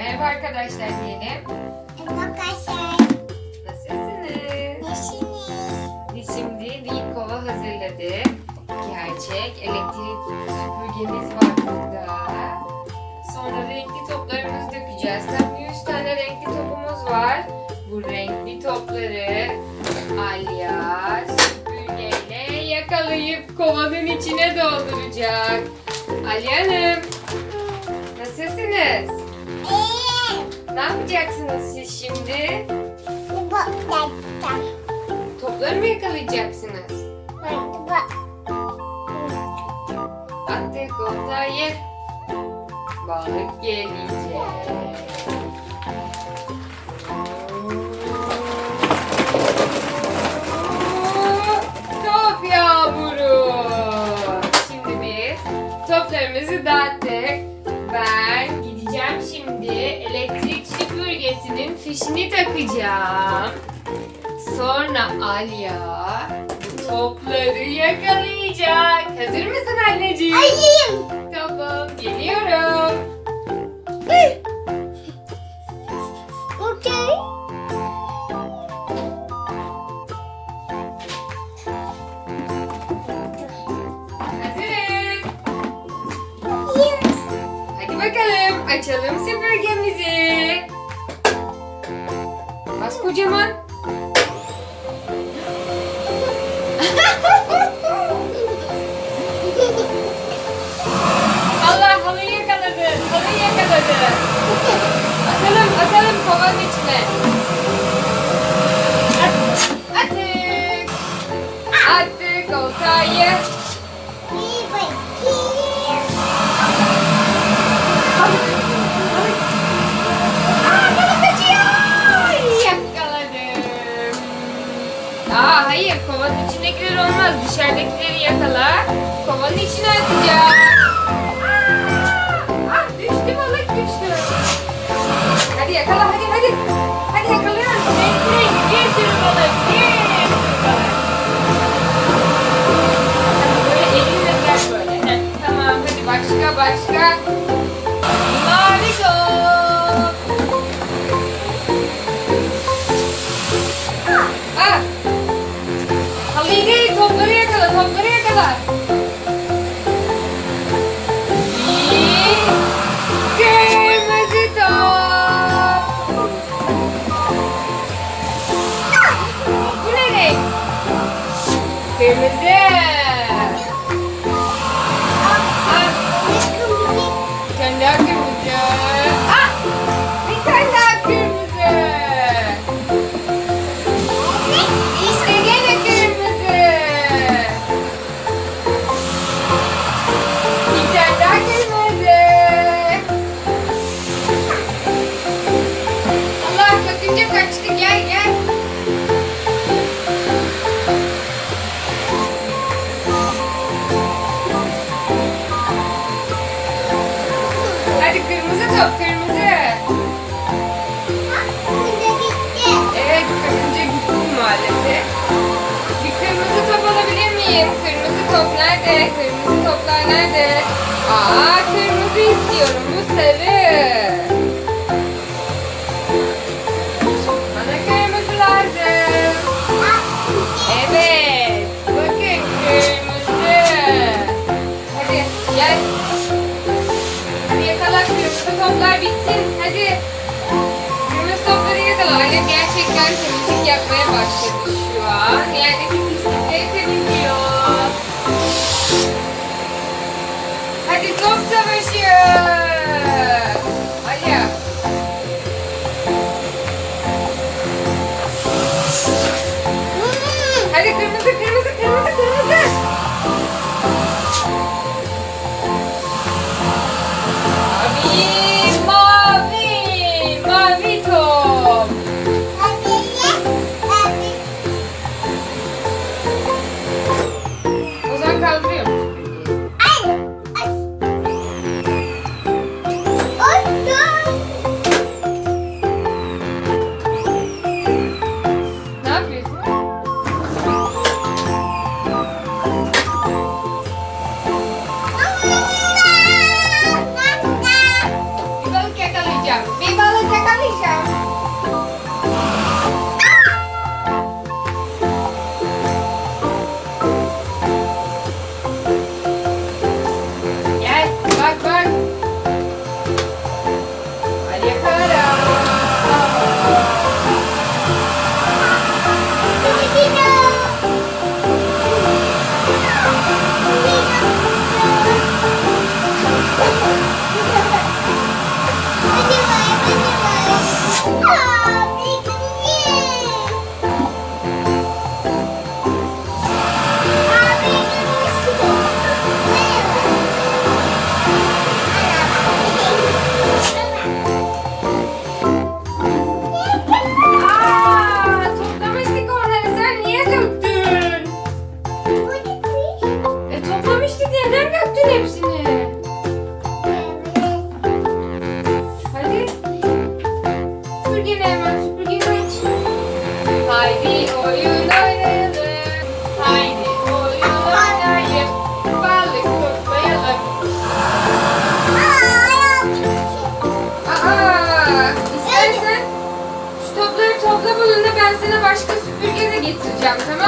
Merhaba arkadaşlar diyelim. Arkadaşlar. Nasılsınız? Nasılsınız? Biz şimdi bir kova hazırladık. Gerçek elektrik süpürgemiz var burada. Sonra renkli toplarımızı dökeceğiz. Tam 100 tane renkli topumuz var. Bu renkli topları Alya süpürgeyle yakalayıp kovanın içine dolduracak. Alya Hanım, nasılsınız? İyiyim. Ne yapacaksınız siz şimdi? Bu dakika. Topları mı yakalayacaksınız? Bu. Attık oltayı. Balık gelecek. Top yağmuru. Şimdi biz toplarımızı dağıttık. Ben gideceğim şimdi elektrik süpürgesinin fişini takacağım. Sonra Alya bu topları yakalayacak. Hazır mısın anneciğim? Ayıyım. Tamam, geliyorum. Okey. Hazırız. Yes. Hadi bakalım, açalım süpürgemizi. Bas kocaman. Allah, halıyı yakaladı. Halıyı yakaladı. Atalım kovanın içine. Attık. Attık oltayı. Bir bakayım. Balık kaçıyor. Yakaladım. Hayır, kovanın içindekiler olmaz. Dışarıdakileri yakala. Kovanın içine atacağım. Düştü, balık düştü. Hadi yakala, hadi. Hadi yakalıyoruz. Renkli, bir sürü balık. Böyle elinle gel böyle. Heh, tamam, hadi başka. Mavi top. Halıyı değil, topları yakala. Kırmızı top. Bu ne renk? Kırmızı. Bir tane daha kırmızı. Bir tane daha kırmızı. İşte gene kırmızı. Bir tane daha kırmızı. Allah, bakınca kaçtı. Gel. Hadi kırmızı top, kırmızı. Evet, kırmızı gitti maalesef. Bir kırmızı top alabilir miyim? Kırmızı top nerede? Kırmızı toplar nerede? Kırmızı istiyorum. Bu sarı. Bana kırmızı lazım. Evet. Bakın, kırmızı. Hadi gel. Hadi yakala, kırmızı toplar bitsin. Hadi. Kırmızı topları yakala. Alem gerçekten temizlik yapmaya başladı şu an. Yerdeki pislikleri temizliyor. Hadi top savaşı. Alya. Hadi kırmızı. Mavi top.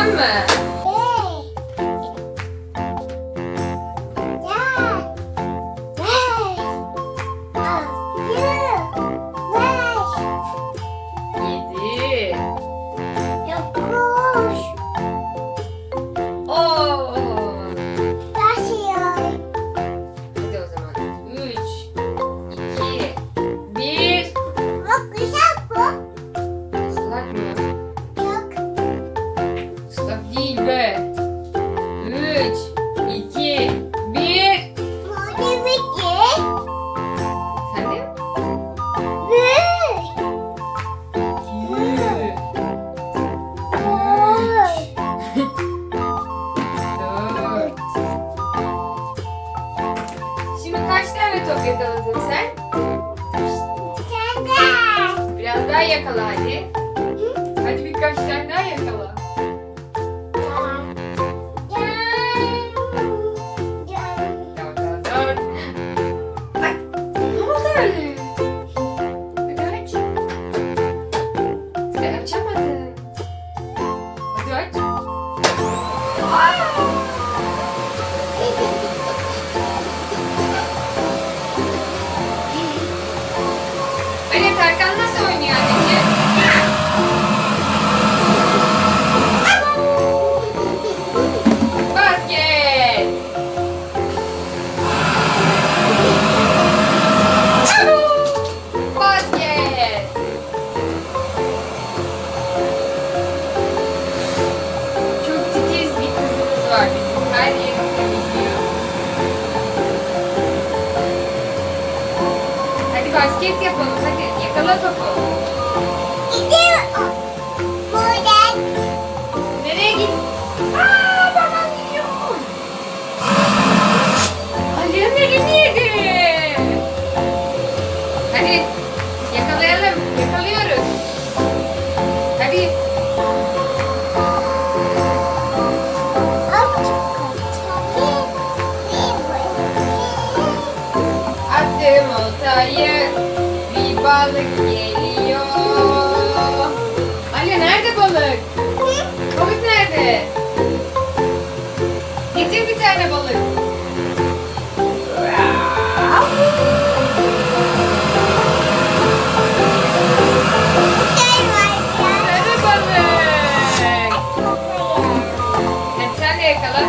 Tamam mı? Yedi. Oo. Hadi o zaman. 3, 2, 1. Islak mı? Islak değil be. 3, 2, 1. Sen de? Dört. Şimdi kaç tane top yakaladın sen? Biraz daha yakala hadi. Hadi birkaç tane daha yakala. Dört. Ay, ne oldu öyle? Hadi aç. Açamadın. Hadi aç. Aa! Ali Tarkan nasıl oynuyor anneciğim? Basket. Basket. Çok titiz bir kızımız var bizim. Her yeri temizliyor. Hadi basket yapalım hadi. Yakala topu. Nereye git? Aa, babam gidiyor. Ali'nin elini yedi. Hadi yakalayalım. Yakalıyoruz. Hadi. Attım oltayı. Bir balık geliyor. Ali nerede balık? Balık nerede? Getir bir tane balık. Sarı balık. Hadi sen de yakala.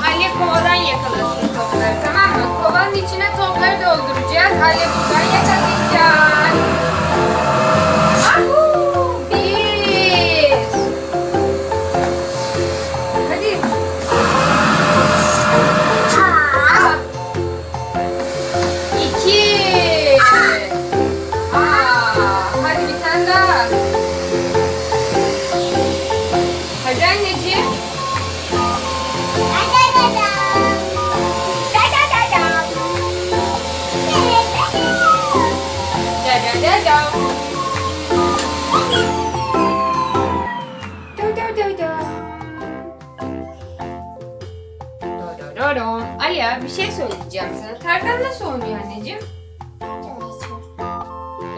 Ali kovadan yakalasın topları, tamam mı? Kovanın içine topları dolduracağız. Ali buradan yakalayacak. Ahu! Bir. Hadi. İki. Hadi bir tane daha. Hadi anneciğim. Ali ya bir şey söyleyeceğim sana. Tarkan nasıl oynuyor anneciğim?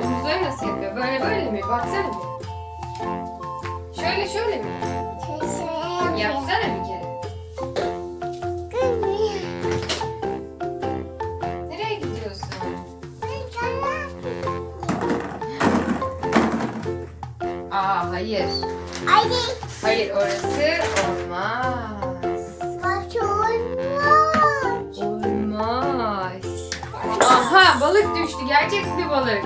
Omuzları nasıl yapıyor? Böyle böyle mi? Baksana bir. Şöyle şöyle mi? Yapsana bir kere. Nereye gidiyorsun? Aa hayır. Hayır orası olmaz. Olmaz. Aha balık düştü. Gerçek bir balık.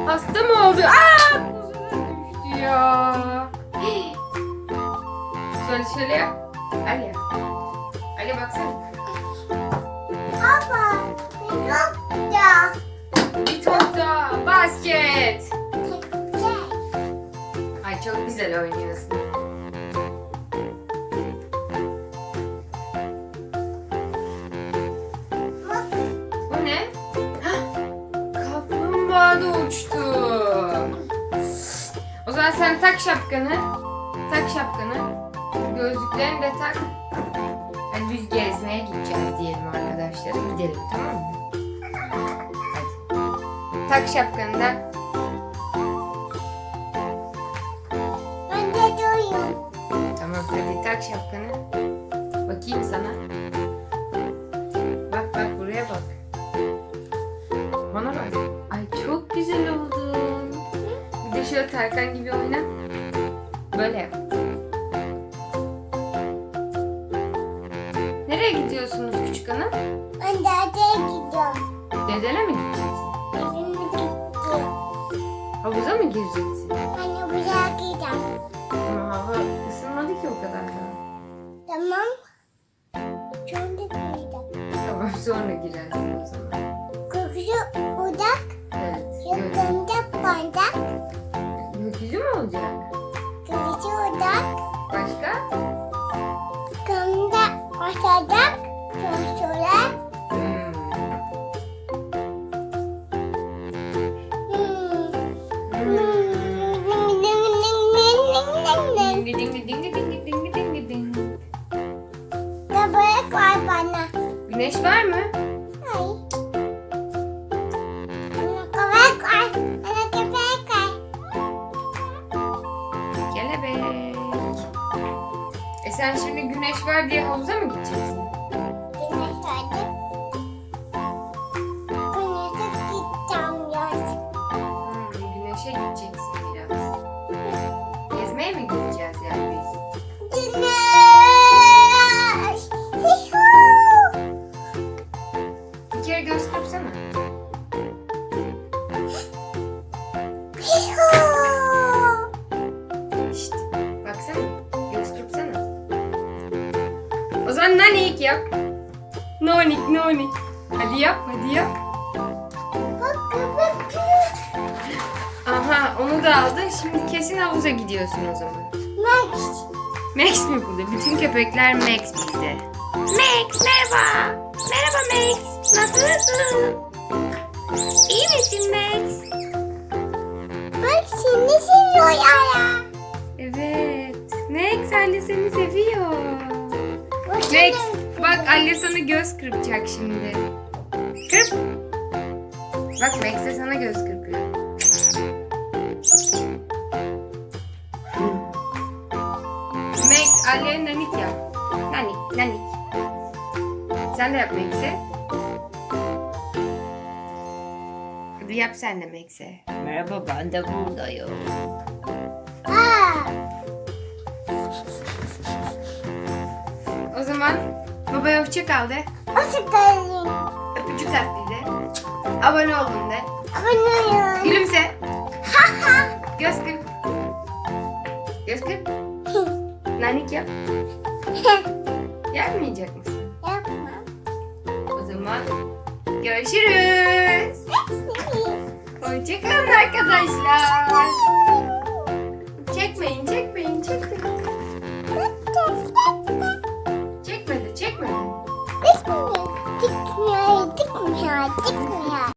Hasta mı oldu? Aa kuzuna düştü ya. Şöyle şöyle yap. Ali yap. Ali baksana. Bir top daha. Basket. Ay çok güzel oynuyorsun. Bu ne? Kaplumbağa da uçtu. O zaman sen tak şapkanı. Tak şapkanı. Gözlüklerini de tak. Hadi biz gezmeye gideceğiz diyelim arkadaşlar. Gidelim tamam mı? Tak şapkanı da. Ben de doyum. Tamam hadi tak şapkanı. Bakayım sana. Bak bak buraya bak. Bana bak. Ay çok güzel oldun. Bir de şöyle Tarkan gibi oyna. Böyle yap. Nereye gidiyorsunuz küçük hanım? Ben de adaya gidiyorum. Dedene mi gideceksin? Evime gidiyorum. Havuza mı gireceksin? Ben de buraya gideceğim. Ama hava ısınmadı ki o kadar da. Tamam. Sonra gideceğim. Tamam sonra girersin o zaman. Kokusu odak. Evet. Yakında bandak. Gökyüzü mü olacak? Kokusu odak. Başka? Kamda aşağıdak. Sonra. Hmm. Dingi dingi dingi dingi dingi dingi ding. Köpek var bana. Güneş var mı? Hayır. Köpek var. Bana köpek var. Kelebek. Sen şimdi güneş var diye havuza mı gideceksin? Güneş vardı. Güneşe gideceğim yaz. Güneşe gideceksin biraz. Gezmeye mi gideceğiz yani biz? Güneş. Bir kere göz kırpsana. İşte baksana. Göz kırpsana. O zaman nanik yap. Nonik nonik. Hadi yap hadi yap. Bak köpek. Aha onu da aldın. Şimdi kesin havuza gidiyorsun o zaman. Max. Max mi burada? Bütün köpekler Max bizde. Max merhaba. Merhaba Max. Nasılsın? İyi misin Max? Bak seni seviyor ya. Evet. Max anne seni seviyor. Bak Max seni- bak anne sana göz kırpacak şimdi. Kırp. Bak Max de sana göz kırpıyor. Max Ali'ye nanik yap. Nanik nanik. Sen de yap Max'e. Hadi yap sen de Max'e. Merhaba ben de buradayım. Aa, O zaman babaya hoşça kal de. hoş geldin. Öpücük at bize. Abone olun de. Abone ol. Gülümse. Ha ha. Göz kırp. Göz kırp. Nanik yap. Yapmayacak mısın? Yapma. O zaman görüşürüz. Hoşça kalın arkadaşlar. Çekmeyin, çekmeyin, çekmeyin. Çekmedi, çekmedi. Dikmiyor, dikmiyor, dikmiyor.